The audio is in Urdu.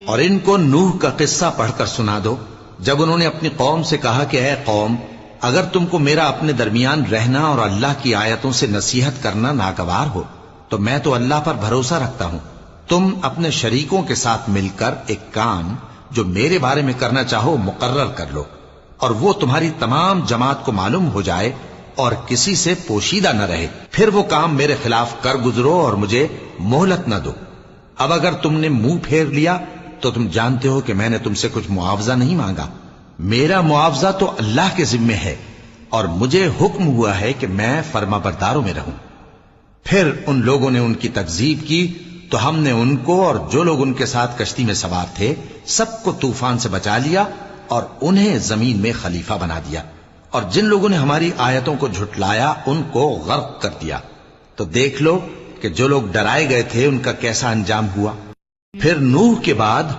اور ان کو نوح کا قصہ پڑھ کر سنا دو جب انہوں نے اپنی قوم سے کہا کہ اے قوم، اگر تم کو میرا اپنے درمیان رہنا اور اللہ کی آیتوں سے نصیحت کرنا ناگوار ہو تو میں تو اللہ پر بھروسہ رکھتا ہوں، تم اپنے شریکوں کے ساتھ مل کر ایک کام جو میرے بارے میں کرنا چاہو مقرر کر لو، اور وہ تمہاری تمام جماعت کو معلوم ہو جائے اور کسی سے پوشیدہ نہ رہے، پھر وہ کام میرے خلاف کر گزرو اور مجھے مہلت نہ دو۔ اب اگر تم نے منہ پھیر لیا تو تم جانتے ہو کہ میں نے تم سے کچھ معاوضہ نہیں مانگا، میرا معاوضہ تو اللہ کے ذمے ہے، اور مجھے حکم ہوا ہے کہ میں فرما برداروں میں رہوں۔ پھر ان لوگوں نے ان کی تکذیب کی تو ہم نے ان کو اور جو لوگ ان کے ساتھ کشتی میں سوار تھے سب کو طوفان سے بچا لیا اور انہیں زمین میں خلیفہ بنا دیا، اور جن لوگوں نے ہماری آیتوں کو جھٹلایا ان کو غرق کر دیا۔ تو دیکھ لو کہ جو لوگ ڈرائے گئے تھے ان کا کیسا انجام ہوا۔ پھر نوح کے بعد